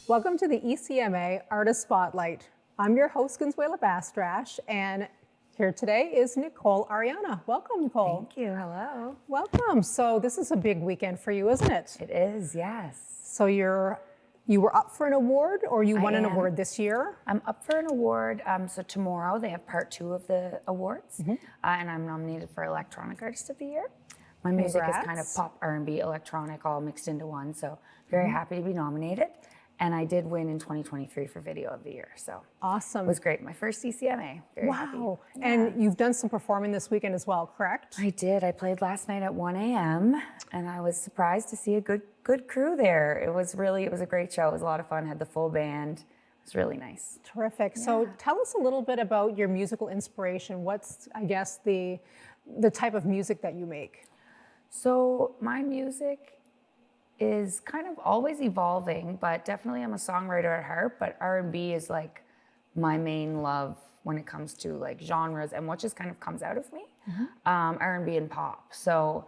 Welcome to the ECMA Artist Spotlight. I'm your host, Consuela Bastrash, and here today is Nicole Ariana. Welcome, Nicole. Thank you. Hello. Welcome. So this is a big weekend for you, isn't it? It is, yes. So you were up for an award, or you won an award this year? I'm up for an award. So tomorrow they have part 2 of the awards, and I'm nominated for Electronic Artist of the Year. My music is kind of pop, R&B, electronic, all mixed into one. So very happy to be nominated. And I did win in 2023 for Video of the Year. So awesome. It was great. My first ECMA. Very happy. Wow. Yeah. And you've done some performing this weekend as well, correct? I did. I played last night at 1 a.m. and I was surprised to see a good crew there. It was a great show. It was a lot of fun. Had the full band. It was really nice. Terrific. Yeah. So tell us a little bit about your musical inspiration. What's, I guess, the type of music that you make? So my music is kind of always evolving, but definitely I'm a songwriter at heart, but R&B is like my main love when it comes to like genres and what just kind of comes out of me, R&B and pop. So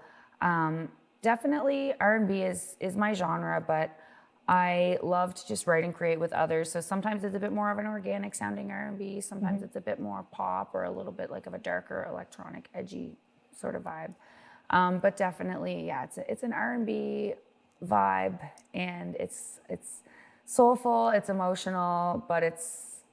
definitely R&B is my genre, but I love to just write and create with others. So sometimes it's a bit more of an organic sounding R&B, sometimes it's a bit more pop or a little bit like of a darker electronic, edgy sort of vibe. But definitely, yeah, it's an R&B vibe, and it's soulful, it's emotional, but it's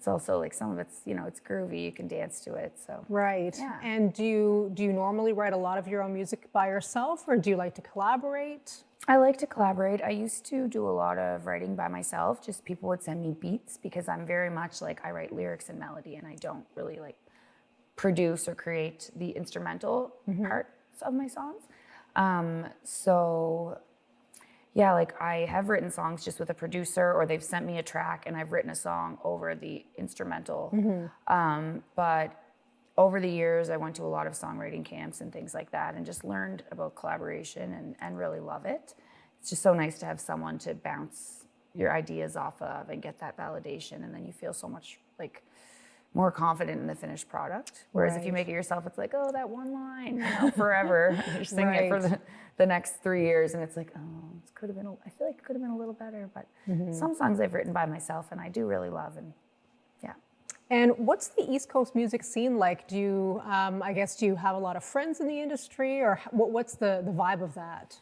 also like some of it's, it's groovy, you can dance to it. So right. Yeah. And do you normally write a lot of your own music by yourself, or do you like to collaborate? I like to collaborate. I used to do a lot of writing by myself, just people would send me beats, because I'm very much like, I write lyrics and melody, and I don't really like produce or create the instrumental parts of my songs. So yeah, like I have written songs just with a producer, or they've sent me a track and I've written a song over the instrumental. But over the years, I went to a lot of songwriting camps and things like that, and just learned about collaboration and really love it. It's just so nice to have someone to bounce your ideas off of and get that validation, and then you feel so much like more confident in the finished product. Whereas if you make it yourself, it's like, oh, that one line, forever. You're singing it for the next 3 years, and it's like, oh, I feel like it could have been a little better. But some songs I've written by myself and I do really love, and yeah. And what's the East Coast music scene like? Do you, do you have a lot of friends in the industry, or what's the vibe of that?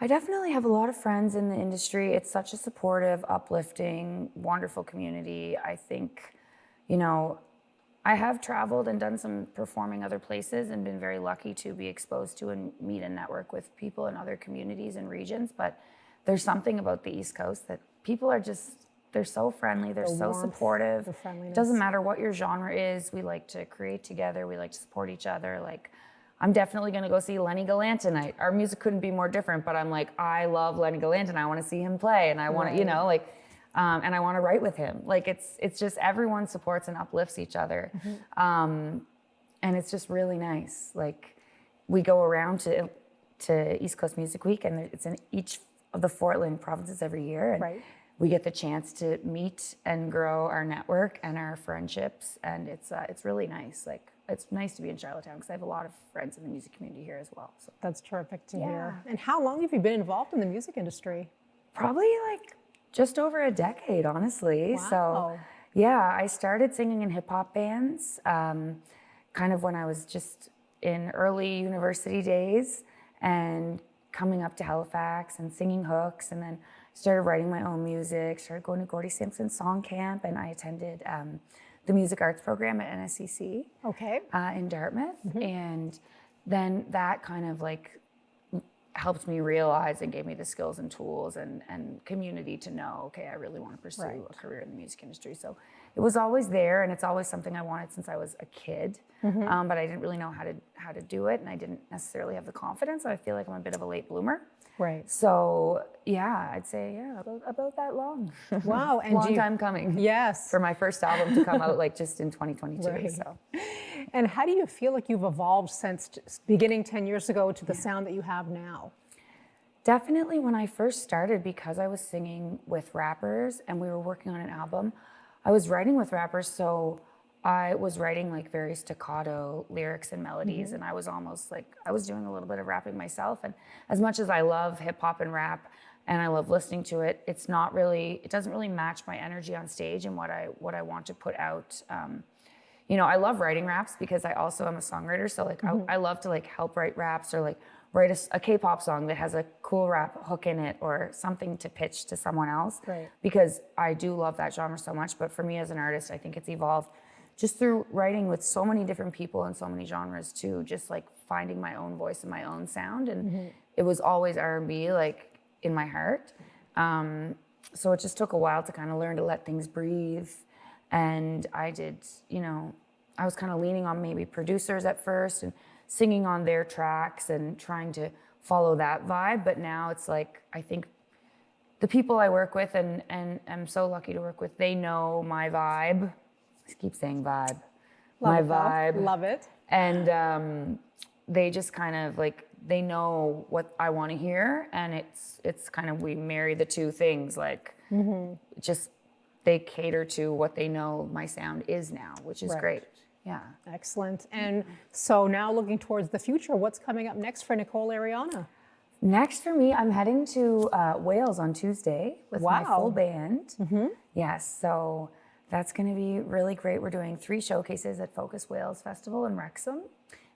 I definitely have a lot of friends in the industry. It's such a supportive, uplifting, wonderful community. I think, I have traveled and done some performing other places and been very lucky to be exposed to and meet and network with people in other communities and regions. But there's something about the East Coast that people are they're so friendly, they're so supportive. It doesn't matter what your genre is. We like to create together. We like to support each other. Like, I'm definitely going to go see Lenny Gallant tonight. Our music couldn't be more different, but I'm like, I love Lenny Gallant and I want to see him play, and I want to, and I want to write with him. Like, it's just everyone supports and uplifts each other. And it's just really nice. Like, we go around to East Coast Music Week, and it's in each of the 4 Atlantic provinces every year. And we get the chance to meet and grow our network and our friendships. And it's really nice. Like, it's nice to be in Charlottetown because I have a lot of friends in the music community here as well. So that's terrific to hear. And how long have you been involved in the music industry? Probably like just over a decade, honestly. Wow. So yeah, I started singing in hip hop bands kind of when I was just in early university days, and coming up to Halifax and singing hooks, and then started writing my own music, started going to Gordie Sampson Song Camp, and I attended the music arts program at NSCC in Dartmouth. And then that kind of like helped me realize and gave me the skills and tools and community to know, okay, I really want to pursue a career in the music industry. So it was always there, and it's always something I wanted since I was a kid, but I didn't really know how to do it, and I didn't necessarily have the confidence. I feel like I'm a bit of a late bloomer. Right. So yeah, I'd say about that long. Wow, and long time coming. Yes. For my first album to come out like just in 2022. Right. So. And how do you feel like you've evolved since beginning 10 years ago to the sound that you have now? Definitely when I first started, because I was singing with rappers and we were working on an album, I was writing with rappers, so I was writing like very staccato lyrics and melodies, and I was almost like, I was doing a little bit of rapping myself. And as much as I love hip hop and rap and I love listening to it. It doesn't really match my energy on stage and what I want to put out. You know, I love writing raps because I also am a songwriter. So like, I love to like help write raps, or like write a K-pop song that has a cool rap hook in it, or something to pitch to someone else. Right. Because I do love that genre so much. But for me as an artist, I think it's evolved just through writing with so many different people and so many genres too, just like finding my own voice and my own sound. And it was always R&B, like in my heart. So it just took a while to kind of learn to let things breathe. And I did, you know, I was kind of leaning on maybe producers at first and singing on their tracks and trying to follow that vibe. But now it's like, I think the people I work with, and I'm so lucky to work with, they know my vibe. I keep saying vibe. My vibe. Love it. And they just kind of like, they know what I want to hear. And it's kind of, we marry the two things, like just they cater to what they know my sound is now, which is great. Yeah. Excellent. And so now looking towards the future, what's coming up next for Nicole Ariana? Next for me, I'm heading to Wales on Tuesday with my full band. Yes, so that's going to be really great. We're doing 3 showcases at Focus Wales Festival in Wrexham,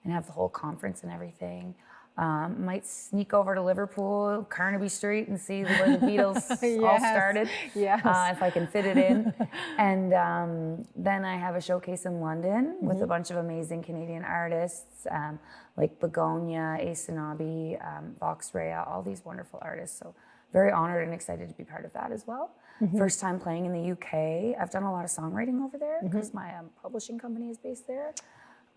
and have the whole conference and everything. Might sneak over to Liverpool, Carnaby Street, and see where the Beatles all started, if I can fit it in. And then I have a showcase in London with a bunch of amazing Canadian artists, like Begonia, Asanabi, Vox Rea, all these wonderful artists. So very honored and excited to be part of that as well. First time playing in the UK. I've done a lot of songwriting over there because my publishing company is based there.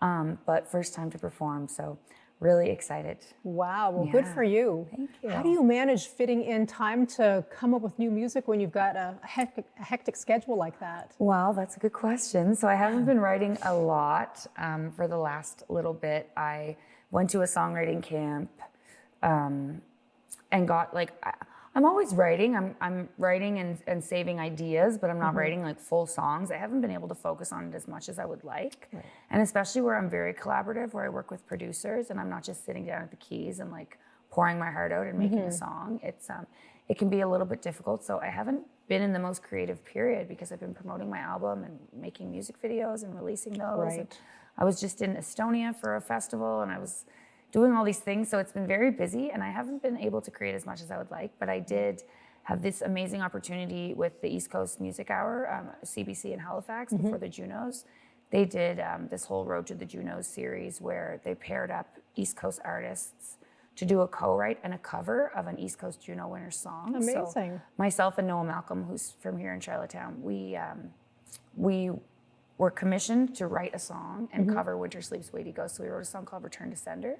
But first time to perform, so really excited. Wow, well, good for you. Thank you. How do you manage fitting in time to come up with new music when you've got a hectic schedule like that? Well, that's a good question. So I haven't been writing a lot for the last little bit. I went to a songwriting camp and got like, I'm always writing. I'm writing and saving ideas, but I'm not writing like full songs. I haven't been able to focus on it as much as I would like. Right. And especially where I'm very collaborative, where I work with producers and I'm not just sitting down at the keys and like pouring my heart out and making a song. It can be a little bit difficult. So I haven't been in the most creative period because I've been promoting my album and making music videos and releasing those. Right. And I was just in Estonia for a festival and I was doing all these things. So it's been very busy and I haven't been able to create as much as I would like, but I did have this amazing opportunity with the East Coast Music Hour, CBC in Halifax before the Junos. They did this whole Road to the Junos series where they paired up East Coast artists to do a co-write and a cover of an East Coast Juno winner song. Amazing. So myself and Noah Malcolm, who's from here in Charlottetown, we were commissioned to write a song and cover Winter Sleeps, Way to Go. So we wrote a song called Return to Sender.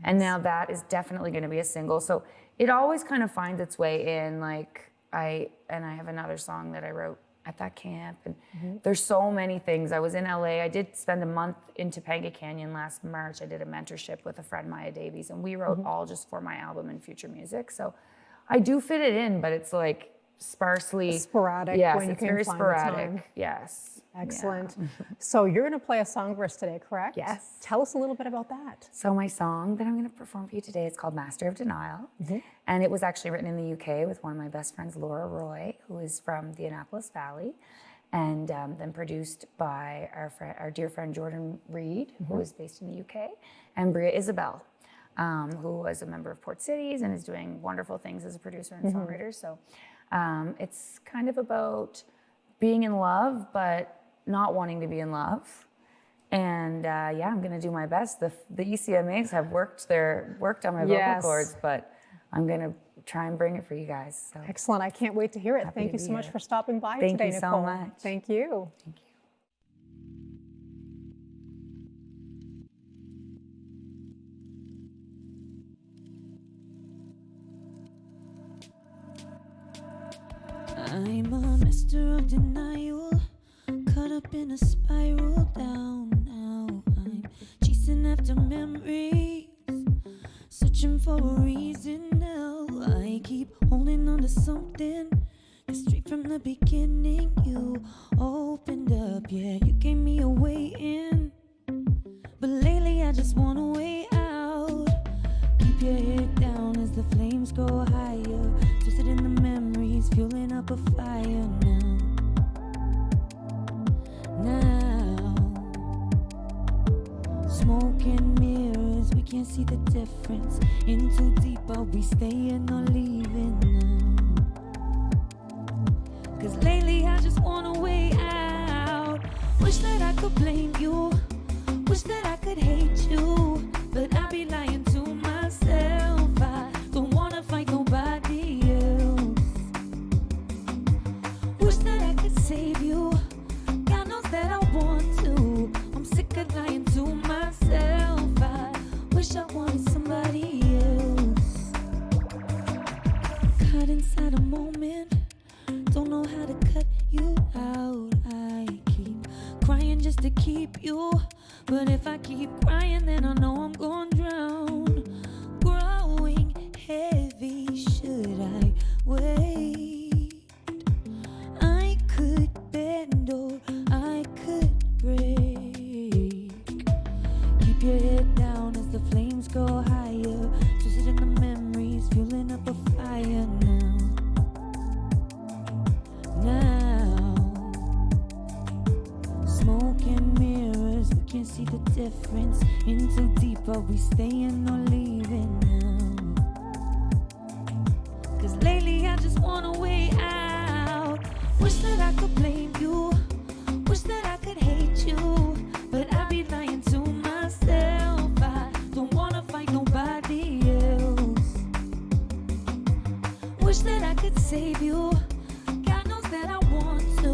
And now that is definitely going to be a single. So it always kind of finds its way in. Like I have another song that I wrote at that camp. And there's so many things. I was in LA. I did spend a month in Topanga Canyon last March. I did a mentorship with a friend, Maya Davies, and we wrote all just for my album and future music. So I do fit it in, but it's like sparsely. Sporadic. Yes, when you it's can very find the sporadic. time. Yes. Excellent. Yeah. So you're going to play a song for us today, correct? Yes. Tell us a little bit about that. So my song that I'm going to perform for you today is called Master of Denial. And it was actually written in the UK with one of my best friends, Laura Roy, who is from the Annapolis Valley, and then produced by our dear friend Jordan Reed, who is based in the UK, and Bria Isabel, who was a member of Port Cities and is doing wonderful things as a producer and songwriter. So it's kind of about being in love, but not wanting to be in love. And I'm gonna do my best. The ECMAs have worked on my vocal cords, but I'm gonna try and bring it for you guys. So. Excellent, I can't wait to hear it. Thank you so much for stopping by today, Nicole. Thank you so much. Thank you. Thank you. I'm a master of denial, caught up in a spiral down now. I'm chasing after memories, searching for a reason now. I keep holding on to something, 'cause straight from the beginning you opened up. Yeah, you gave me a way in, but lately I just want a way out. Keep your head down as the flames grow higher, twisted in memories, fueling up a fire now. Now, smoke and mirrors, we can't see the difference. In too deep, are we staying or leaving now? 'Cause lately I just want a way out. Wish that I could blame you, wish that I could hate you, but I'd be lying to myself. I don't wanna fight nobody else. Wish that I could save you, God knows that I want to. I'm sick of lying to myself. I wish I wanted somebody else. Caught inside a moment, don't know how to cut you out. I keep crying just to keep you, but if I keep crying, then I know I'm gonna drown. Growing heavy, should I wait? I could bend or I could break. Keep your head down as the flames go higher. Twisted in the memories, fueling up a fire now. Now, smoke and mirrors, we can't see the difference. In too deep, are we staying or leaving now? 'Cause lately I just want a way out. Wish that I could blame you, wish that I could hate you, but I'd be lying to myself. I don't wanna fight nobody else. Wish that I could save you, God knows that I want to.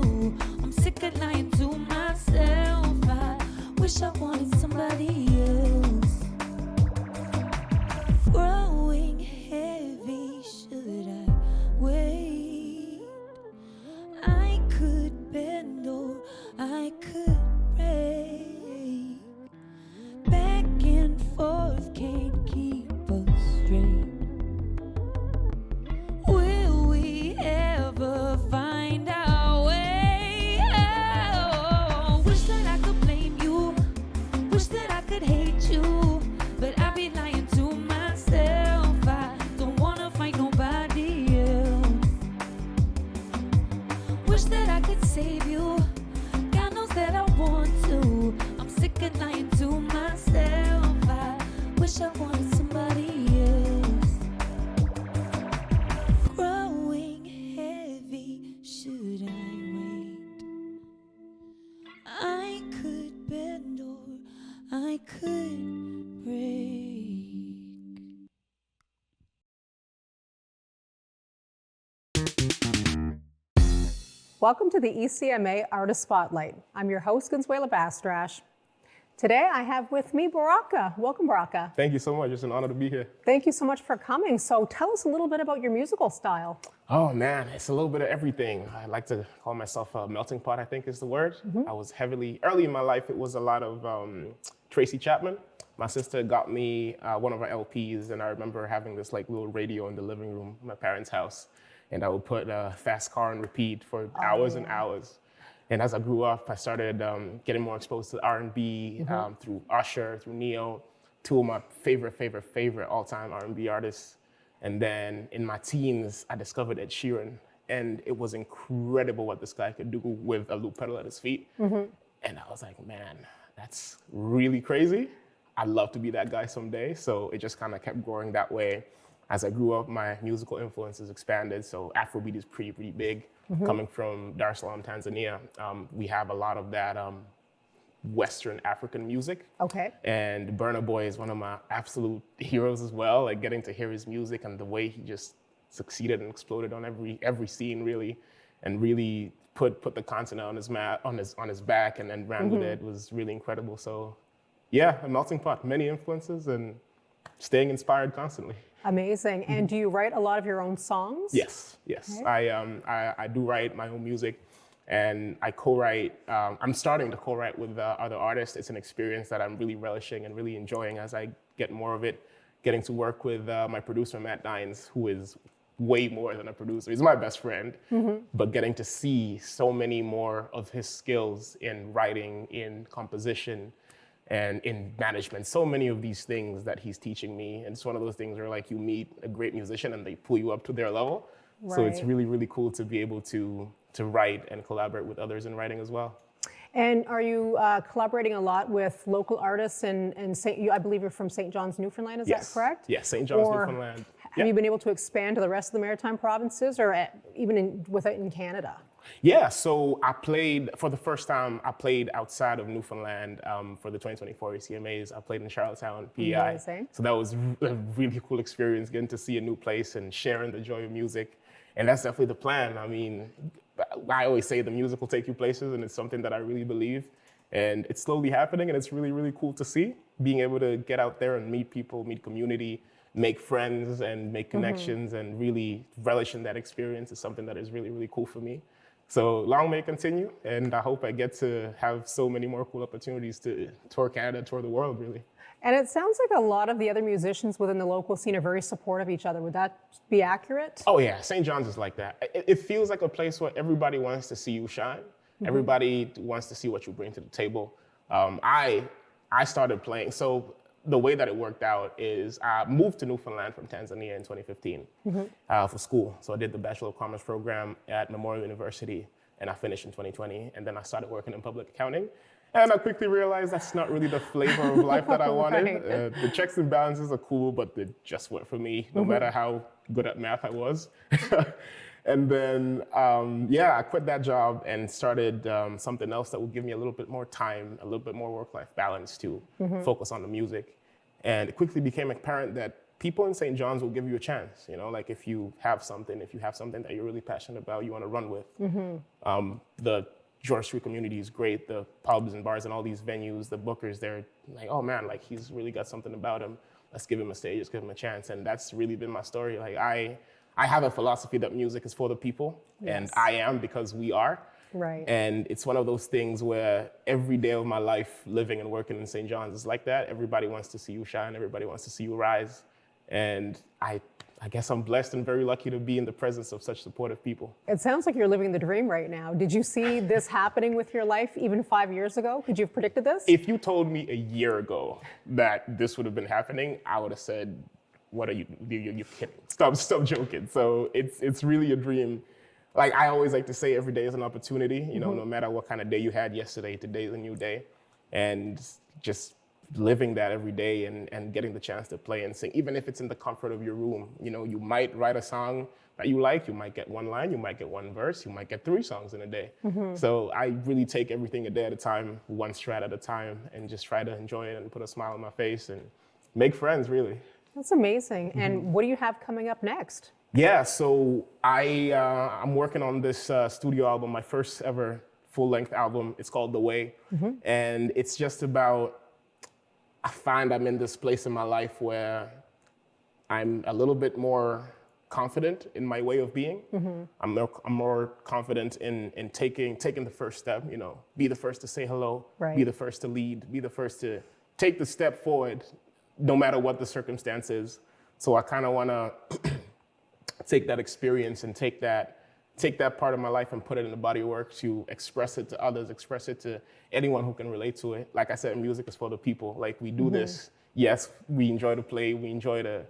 I'm sick of lying to myself. I wish I wanted somebody else. Growing heavy, should I wait? I could bend or I could break. Back and forth can't keep us straight. Will we ever find our way? Oh, wish that I could blame you, wish that I could hate you, but I'd be lying to myself. I don't wanna fight nobody else. Wish that I could save you, God knows that I want to. I'm sick of lying to myself. I wish I wanted somebody else. Growing heavy, should I wait? I could bend or I could break. Welcome to the ECMA Artist Spotlight. I'm your host, Consuela Bastrash. Today I have with me Baraka. Welcome, Baraka. Thank you so much. It's an honor to be here. Thank you so much for coming. So tell us a little bit about your musical style. Oh man, it's a little bit of everything. I like to call myself a melting pot, I think is the word. I was early in my life, it was a lot of Tracy Chapman. My sister got me one of her LPs, and I remember having this like little radio in the living room of my parents' house. And I would put Fast Car on repeat for hours and hours. And as I grew up, I started getting more exposed to R&B through Usher, through Neo, two of my favorite all-time R&B artists. And then in my teens, I discovered Ed Sheeran. And it was incredible what this guy could do with a loop pedal at his feet. And I was like, man, that's really crazy. I'd love to be that guy someday. So it just kind of kept growing that way. As I grew up, my musical influences expanded. So Afrobeat is pretty big. Coming from Dar es Salaam, Tanzania, we have a lot of that Western African music. Okay. And Burna Boy is one of my absolute heroes as well. Like getting to hear his music and the way he just succeeded and exploded on every scene really, and really put the continent on his back and then ran with it was really incredible. So yeah, a melting pot, many influences and staying inspired constantly. Amazing. And do you write a lot of your own songs? Yes. Okay. I do write my own music, and I co-write. I'm starting to co-write with other artists. It's an experience that I'm really relishing and really enjoying as I get more of it. Getting to work with my producer, Matt Dines, who is way more than a producer. He's my best friend, but getting to see so many more of his skills in writing, in composition, and in management, so many of these things that he's teaching me. And it's one of those things where like you meet a great musician and they pull you up to their level. So it's Right. really, really cool to be able to write and collaborate with others in writing as well. And are you collaborating a lot with local artists in I believe you're from St. John's, Newfoundland, is Yes. that correct? Yes, St. John's, Or Newfoundland. Have you been able to expand to the rest of the maritime provinces or even in Canada? Yeah, so I played, for the first time, I played outside of Newfoundland for the 2024 ECMAs. I played in Charlottetown, PEI. Amazing. So that was a really cool experience, getting to see a new place and sharing the joy of music. And that's definitely the plan. I mean, I always say the music will take you places, and it's something that I really believe. And it's slowly happening, and it's really, really cool to see. Being able to get out there and meet people, meet community, make friends and make connections and really relish in that experience is something that is really, really cool for me. So long may it continue, and I hope I get to have so many more cool opportunities to tour Canada, tour the world, really. And it sounds like a lot of the other musicians within the local scene are very supportive of each other. Would that be accurate? Oh yeah, St. John's is like that. It feels like a place where everybody wants to see you shine. Everybody wants to see what you bring to the table. I started playing, so the way that it worked out is I moved to Newfoundland from Tanzania in 2015 for school. So I did the Bachelor of Commerce program at Memorial University, and I finished in 2020. And then I started working in public accounting. And I quickly realized that's not really the flavor of life that I wanted. Right. The checks and balances are cool, but they just weren't for me, no matter how good at math I was. And then, I quit that job and started something else that would give me a little bit more time, a little bit more work-life balance to focus on the music. And it quickly became apparent that people in St. John's will give you a chance. You know, like if you have something that you're really passionate about, you want to run with. The George Street community is great. The pubs and bars and all these venues, the bookers, they're like, oh man, like he's really got something about him. Let's give him a stage, let's give him a chance. And that's really been my story. Like I have a philosophy that music is for the people, and I am because we are. Right. And it's one of those things where every day of my life living and working in St. John's is like that. Everybody wants to see you shine. Everybody wants to see you rise. And I guess I'm blessed and very lucky to be in the presence of such supportive people. It sounds like you're living the dream right now. Did you see this happening with your life even 5 years ago? Could you have predicted this? If you told me a year ago that this would have been happening, I would have said, what are you kidding? Stop joking. So it's really a dream. Like I always like to say, every day is an opportunity. You know, no matter what kind of day you had yesterday, today is a new day. And just living that every day and getting the chance to play and sing, even if it's in the comfort of your room. You know, you might write a song that you like, you might get one line, you might get one verse, you might get 3 songs in a day. So I really take everything a day at a time, one strat at a time, and just try to enjoy it and put a smile on my face and make friends, really. That's amazing. And what do you have coming up next? Yeah, so I'm working on this studio album, my first ever full-length album. It's called The Way. And it's just about, I find I'm in this place in my life where I'm a little bit more confident in my way of being. I'm more confident in taking the first step, you know, be the first to say hello, Right. be the first to lead, be the first to take the step forward, no matter what the circumstance is. So I kind of want to take that experience and take that part of my life and put it in the body of work to express it to others, express it to anyone who can relate to it. Like I said, music is for the people. Like we do this, yes, we enjoy to play, we enjoy to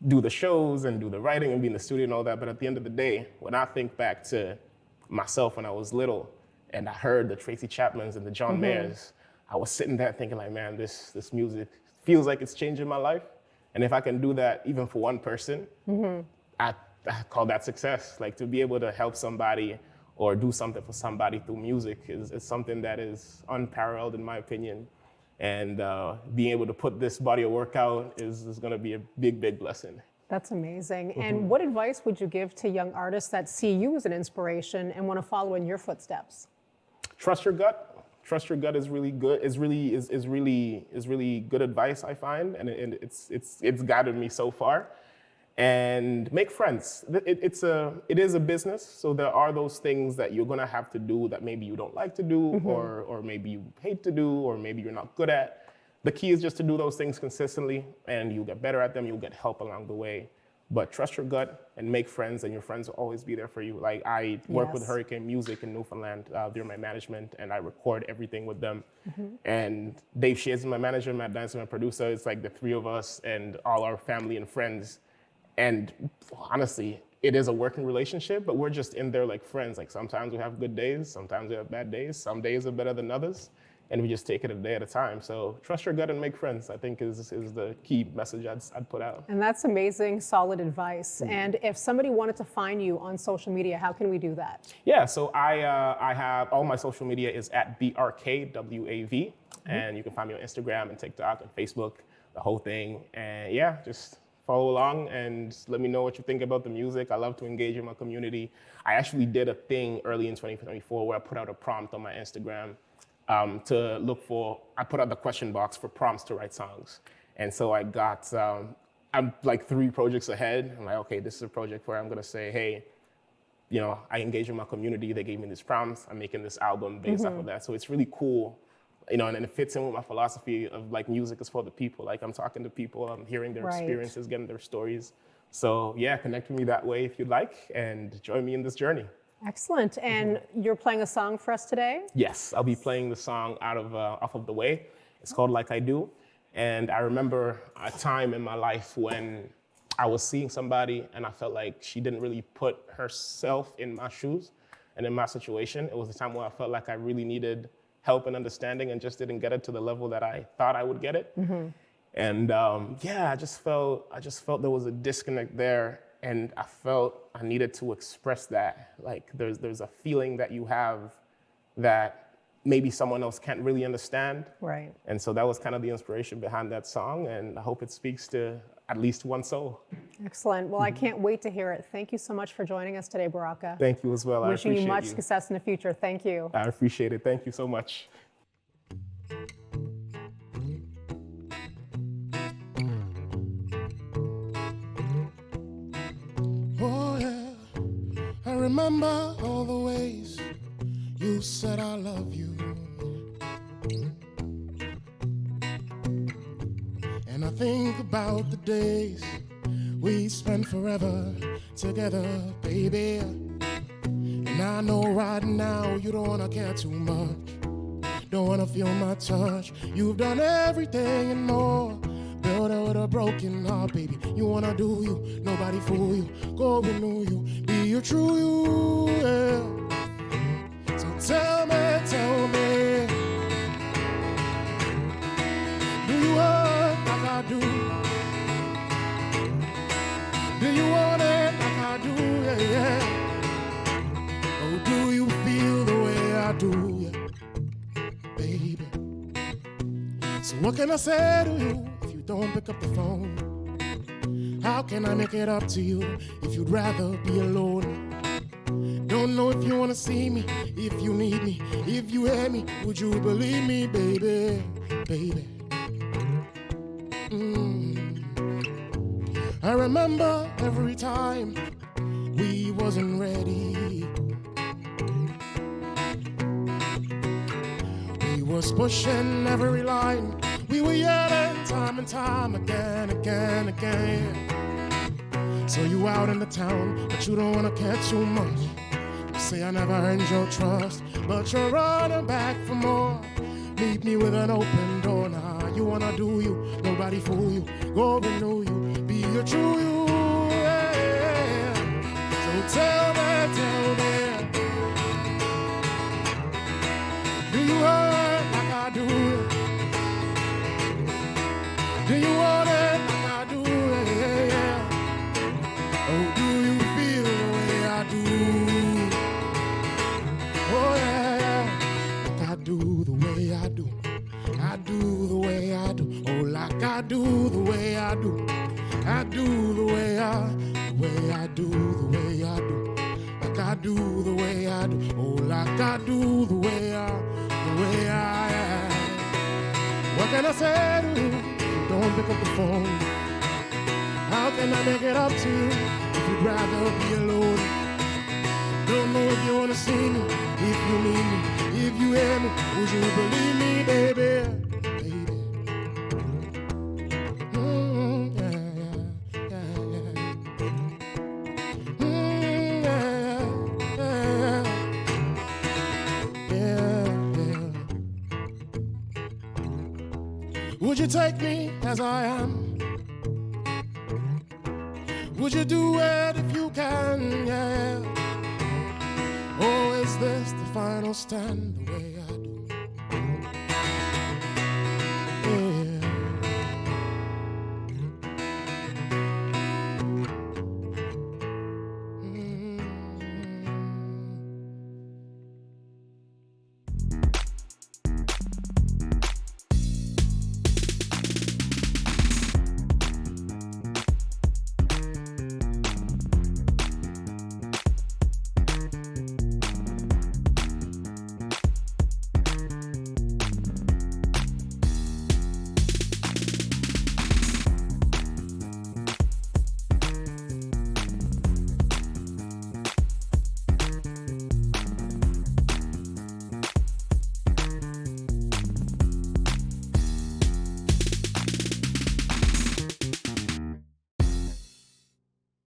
do the shows and do the writing and be in the studio and all that, but at the end of the day, when I think back to myself when I was little and I heard the Tracy Chapmans and the John Mayers, I was sitting there thinking like, man, this music feels like it's changing my life. And if I can do that even for one person, I call that success. Like to be able to help somebody or do something for somebody through music is something that is unparalleled in my opinion. And being able to put this body of work out is going to be a big, big blessing. That's amazing. And what advice would you give to young artists that see you as an inspiration and want to follow in your footsteps? Trust your gut. Trust your gut is really good. Is really good advice, I find, and it's guided me so far. And make friends. It is a business, so there are those things that you're gonna have to do that maybe you don't like to do, or maybe you hate to do, or maybe you're not good at. The key is just to do those things consistently, and you'll get better at them. You'll get help along the way. But trust your gut and make friends, and your friends will always be there for you. Like I work with Hurricane Music in Newfoundland. They're my management, and I record everything with them. And Dave Shears is my manager, Matt Dance is my producer. It's like the 3 of us and all our family and friends. And honestly, it is a working relationship, but we're just in there like friends. Like sometimes we have good days, sometimes we have bad days. Some days are better than others, and we just take it a day at a time. So trust your gut and make friends, I think is the key message I'd put out. And that's amazing, solid advice. And if somebody wanted to find you on social media, how can we do that? Yeah, so I have all my social media is at BRKWAV, and you can find me on Instagram and TikTok and Facebook, the whole thing. And yeah, just follow along and let me know what you think about the music. I love to engage in my community. I actually did a thing early in 2024 where I put out a prompt on my Instagram to look for, I put out the question box for prompts to write songs. And so I got, I'm like 3 projects ahead. I'm like, okay, this is a project where I'm gonna say, hey, you know, I engage in my community. They gave me these prompts. I'm making this album based off of that. So it's really cool, you know, and it fits in with my philosophy of like music is for the people. Like I'm talking to people, I'm hearing their experiences, getting their stories. So yeah, connect with me that way if you'd like, and join me in this journey. Excellent. And you're playing a song for us today? Yes, I'll be playing the song off of The Way. It's called Like I Do. And I remember a time in my life when I was seeing somebody and I felt like she didn't really put herself in my shoes and in my situation. It was a time where I felt like I really needed help and understanding and just didn't get it to the level that I thought I would get it. And yeah, I just felt there was a disconnect there, and I felt I needed to express that. Like there's a feeling that you have that maybe someone else can't really understand. Right. And so that was kind of the inspiration behind that song, and I hope it speaks to at least one soul. Excellent. Well, I can't wait to hear it. Thank you so much for joining us today, Baraka. Thank you as well. I Wishing appreciate you much success in the future. Thank you. I appreciate it. Thank you so much. Oh yeah, I remember all the ways you said I love you. And I think about the days we spent forever together, baby. And I know right now you don't wanna care too much, don't wanna feel my touch. You've done everything and more, built it with a broken heart, baby. You wanna do you, nobody fool you. Go renew you, be your true you, yeah. So tell me, do you hurt like I do? Do you want it like I do, yeah, yeah? Oh, do you feel the way I do, yeah, baby? So what can I say to you if you don't pick up the phone? How can I make it up to you if you'd rather be alone? Don't know if you wanna see me, if you need me, if you hear me, would you believe me, baby, baby? I remember every time we wasn't ready. We was pushing every line. We were yelling time and time again. So you out in the town, but you don't wanna care too much. You say I never earned your trust, but you're running back for more. Meet me with an open door now. You wanna do you, nobody fool you. Go renew you, be your true you, yeah. So tell me, do you hurt like I do? Do you want it like I do, yeah, yeah? Oh, do you feel the way I do? Oh yeah, yeah. Like I do the way I do. I do the way I do. Oh, like I do the way I do. I do the way I do, the way I do. Like I do the way I do. Oh, like I do the way I. What can I say to you if you don't pick up the phone? How can I make it up to you if you'd rather be alone? Don't know if you wanna see me, if you need me, if you hear me, would you believe me, baby, baby? Would you take me as I am? Would you do it if you can, yeah? Or is this the final stand, the way